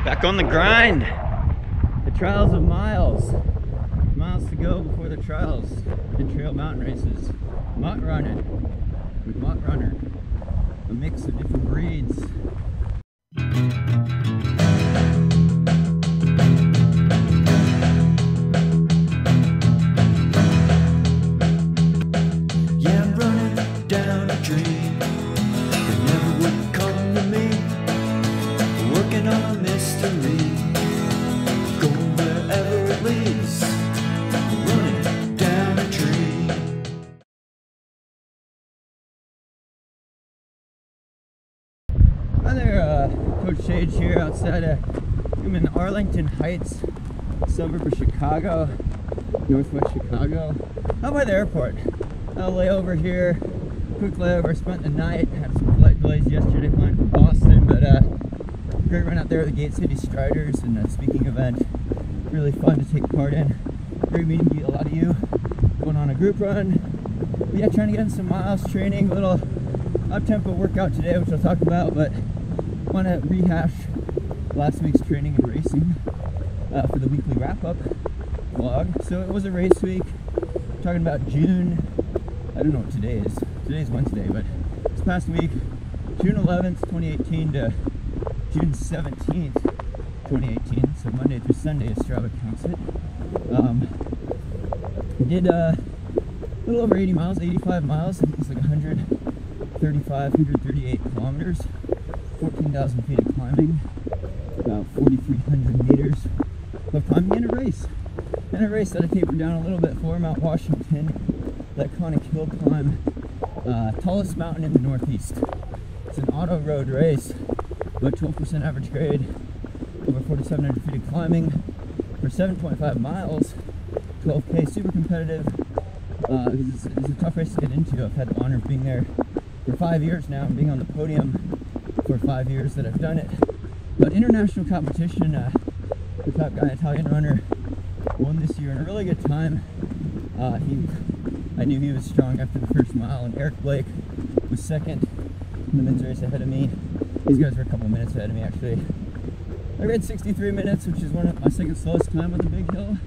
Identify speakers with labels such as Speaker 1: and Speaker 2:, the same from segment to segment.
Speaker 1: Back on the grind. The trials of miles. Miles to go before the trials and trail mountain races. Mutt running with Mutt Runner. A mix of different breeds.
Speaker 2: Yeah, I'm running down a dream that never would come to me. Working on a mystery, going wherever it leads. Running down a tree.
Speaker 1: Hi there, Coach Sage here outside I'm in Arlington Heights, suburb of Chicago, northwest Chicago. Out by the airport. I'll lay over here, quick layover, spent the night, had some flight delays yesterday flying from Boston, but great run out there at the Gate City Striders and a speaking event. Really fun to take part in. Great meeting a lot of you, going on a group run. But yeah, trying to get in some miles, training, a little up-tempo workout today, which I'll talk about, but want to rehash last week's training and racing for the weekly wrap-up vlog. So it was a race week, talking about June, I don't know what today is. Today's Wednesday, but this past week, June 11th, 2018 to June 17th, 2018, so Monday through Sunday as Strava counts it. Did a little over 80 miles, 85 miles, I think it's like 135, 138 kilometers, 14,000 feet of climbing, about 4,300 meters of climbing in a race. And a race that I tapered down a little bit for Mount Washington, that iconic hill climb, tallest mountain in the Northeast. It's an auto road race, about 12% average grade, over 4,700 feet of climbing for 7.5 miles, 12K, super competitive. It's a tough race to get into. I've had the honor of being there for 5 years now and being on the podium for 5 years that I've done it. But international competition, the top guy, Italian runner, won this year in a really good time. I knew he was strong after the first mile, and Eric Blake was second in the men's race ahead of me. These guys were a couple of minutes ahead of me, actually. I ran 63 minutes, which is my second slowest time on the big hill,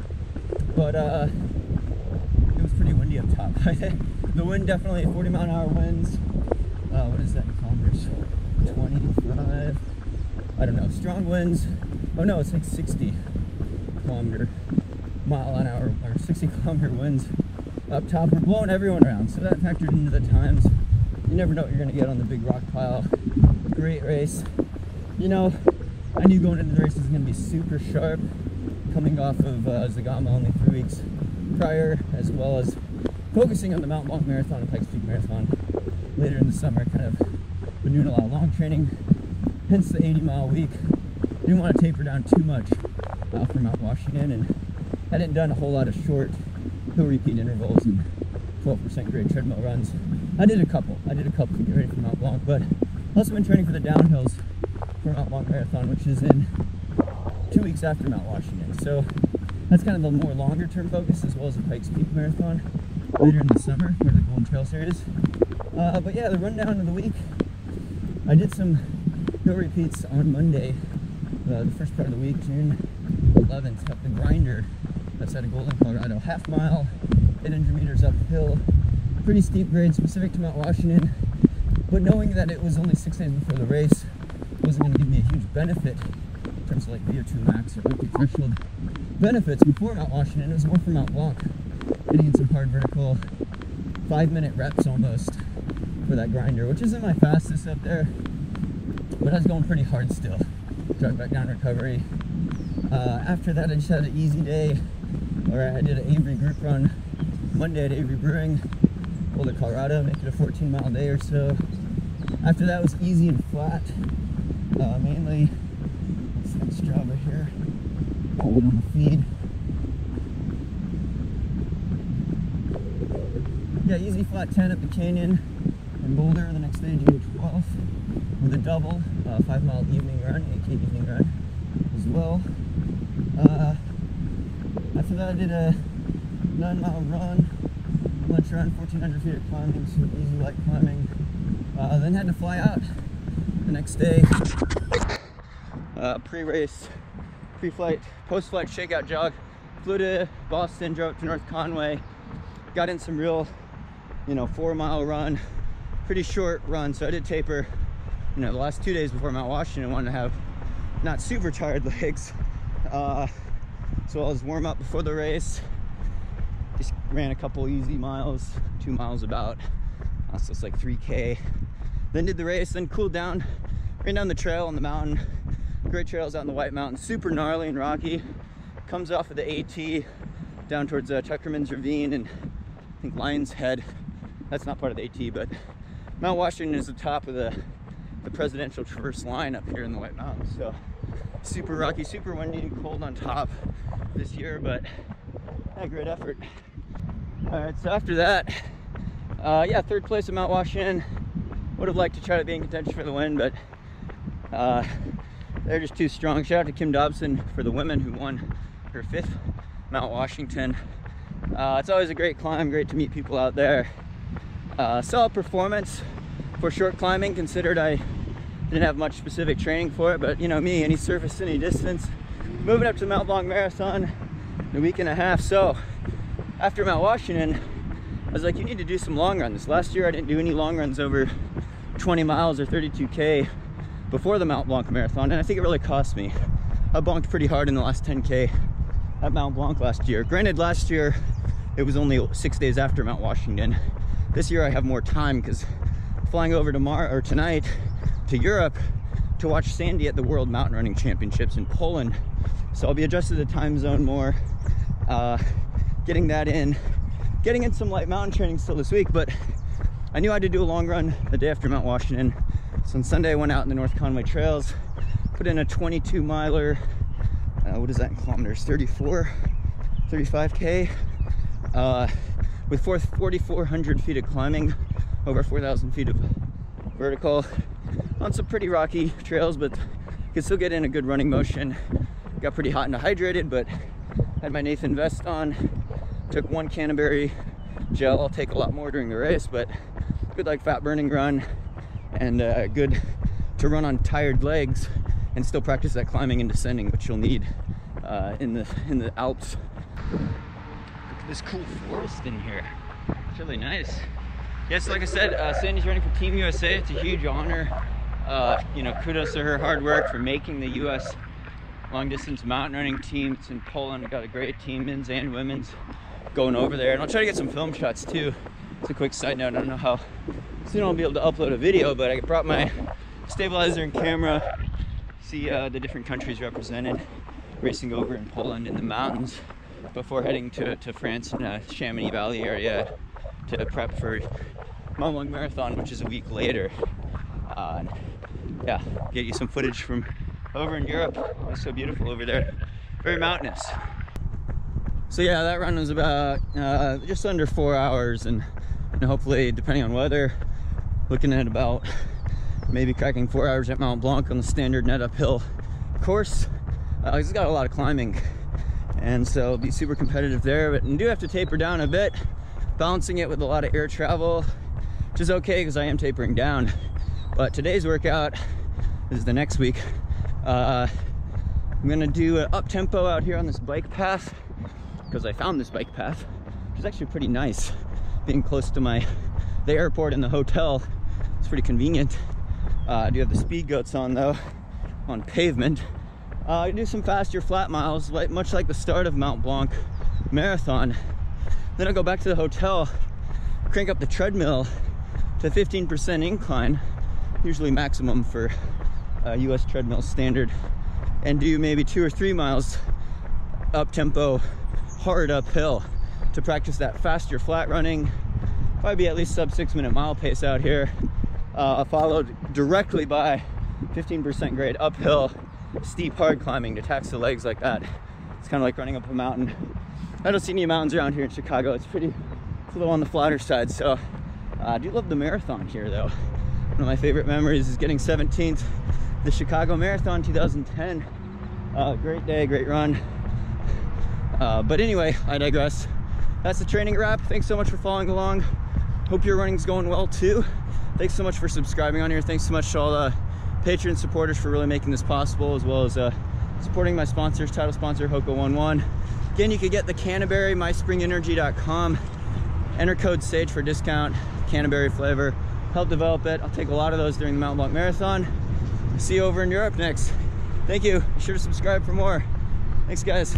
Speaker 1: but it was pretty windy up top. The wind definitely, 40-mile-an-hour winds. What is that in kilometers? 25, I don't know, strong winds. Oh no, it's like 60 mile-an-hour or 60 kilometer winds up top. We're blowing everyone around, so that factored into the times. You never know what you're going to get on the big rock pile. Great race. You know, I knew going into the race was going to be super sharp, coming off of Zagama only 3 weeks prior, as well as focusing on the Mount Blanc Marathon and Pikes Peak Marathon later in the summer. Kind of been doing a lot of long training, hence the 80-mile week. Didn't want to taper down too much for Mount Washington, and hadn't done a whole lot of short hill repeat intervals and 12% grade treadmill runs. I did a couple to get ready for Mount Blanc, but also been training for the downhills for Mount Blanc Marathon, which is in 2 weeks after Mount Washington. So that's kind of the more longer term focus, as well as the Pikes Peak Marathon later in the summer, or the Golden Trail Series. But yeah, the rundown of the week, I did some hill repeats on Monday, the first part of the week, June 11th, up the Grinder outside of Golden, Colorado. Half mile, 800 meters uphill, pretty steep grade specific to Mount Washington, but knowing that it was only 6 days before the race wasn't going to give me a huge benefit in terms of like VO2 max or Olympic threshold benefits before Mount Washington. It was more for Mount Blanc, getting in some hard vertical 5-minute reps almost for that Grinder, which isn't my fastest up there, but I was going pretty hard still. Drug back down recovery. After that, I just had an easy day, where I did an Avery group run Monday at Avery Brewing, Boulder, Colorado, make it a 14-mile day or so. After that was easy and flat, mainly, let's see Strava here, hold it on the feed. Yeah, easy flat 10 up the canyon in Boulder the next day, June 12th, with a double 5-mile evening run, 8K evening run as well. After that, I did a 9-mile run, lunch run, 1,400 feet of climbing, super easy light climbing. Then had to fly out the next day pre-race, pre-flight, post-flight shakeout jog. Flew to Boston, drove to North Conway, got in some real, 4-mile run, pretty short run. So I did taper, the last 2 days before Mount Washington. Wanted to have not super tired legs, so I was warm up before the race. Just ran a couple easy miles, 2 miles about, so it's like 3K. Then did the race, then cooled down, ran down the trail on the mountain. Great trails out in the White Mountains, super gnarly and rocky. Comes off of the AT down towards Tuckerman's Ravine and I think Lion's Head. That's not part of the AT, but Mount Washington is the top of the presidential traverse line up here in the White Mountains. So super rocky, super windy and cold on top this year, but yeah, great effort. All right, so after that, yeah, 3rd place at Mount Washington. Would have liked to try to be in contention for the win, but they're just too strong. Shout out to Kim Dobson for the women who won her 5th Mount Washington. It's always a great climb, great to meet people out there. Solid performance for short climbing, considered I didn't have much specific training for it, but me, any surface, any distance. Moving up to the Mount Blanc Marathon in a week and a half. So after Mount Washington, I was like, you need to do some long runs. Last year I didn't do any long runs over 20 miles or 32K before the Mount Blanc Marathon, and I think it really cost me. I bonked pretty hard in the last 10K at Mount Blanc last year. Granted, last year it was only 6 days after Mount Washington. This year I have more time because flying over tomorrow or tonight to Europe to watch Sandy at the World Mountain Running Championships in Poland. So I'll be adjusted to the time zone more, getting that in, getting in some light mountain training still this week, but I knew I had to do a long run the day after Mount Washington. So on Sunday I went out in the North Conway trails, put in a 22 miler, what is that in kilometers, 35K, with 4,400 feet of climbing, over 4,000 feet of vertical, on some pretty rocky trails, but could still get in a good running motion. Got pretty hot and dehydrated, but had my Nathan vest on, took 1 Canaday gel. I'll take a lot more during the race, but good like fat burning run, and good to run on tired legs and still practice that climbing and descending, which you'll need in the Alps. Look at this cool forest in here. It's really nice. Yes, like I said, Sandy's running for Team USA. It's a huge honor. Kudos to her hard work for making the US long distance mountain running team. It's in Poland. We've got a great team, men's and women's, going over there. And I'll try to get some film shots too. It's a quick side note. I don't know how soon I'll be able to upload a video, but I brought my stabilizer and camera. See the different countries represented racing over in Poland in the mountains before heading to France in Chamonix Valley area to prep for Mont Blanc Marathon, which is a week later. Yeah, get you some footage from over in Europe. It's so beautiful over there, very mountainous. So yeah, that run was about just under 4 hours, and hopefully, depending on weather, looking at about maybe cracking 4 hours at Mount Blanc on the standard net uphill course. It's got a lot of climbing, and so it'll be super competitive there, but I do have to taper down a bit, balancing it with a lot of air travel, which is okay because I am tapering down. But today's workout is the next week. I'm gonna do an up tempo out here on this bike path, because I found this bike path, which is actually pretty nice. Being close to the airport and the hotel, it's pretty convenient. I do have the speed goats on though, on pavement. I do some faster flat miles, much like the start of Mount Blanc Marathon. Then I'll go back to the hotel, crank up the treadmill to 15% incline, usually maximum for US treadmill standard, and do maybe 2 or 3 miles up tempo, hard uphill to practice that faster flat running. Probably be at least sub 6-minute mile pace out here, followed directly by 15% grade uphill, steep hard climbing to tax the legs like that. It's kind of like running up a mountain. I don't see any mountains around here in Chicago. It's a little on the flatter side. So I do love the marathon here though. One of my favorite memories is getting 17th the Chicago Marathon 2010. Great day, great run. But anyway, I digress. That's the training wrap. Thanks so much for following along. Hope your running's going well too. Thanks so much for subscribing on here. Thanks so much to all the Patreon supporters for really making this possible, as well as supporting my sponsors, title sponsor Hoko11. Again, you can get the Canaday, myspringenergy.com. Enter code SAGE for discount, Canaday flavor. Help develop it. I'll take a lot of those during the Mount Blanc Marathon. See you over in Europe next. Thank you. Be sure to subscribe for more. Thanks, guys.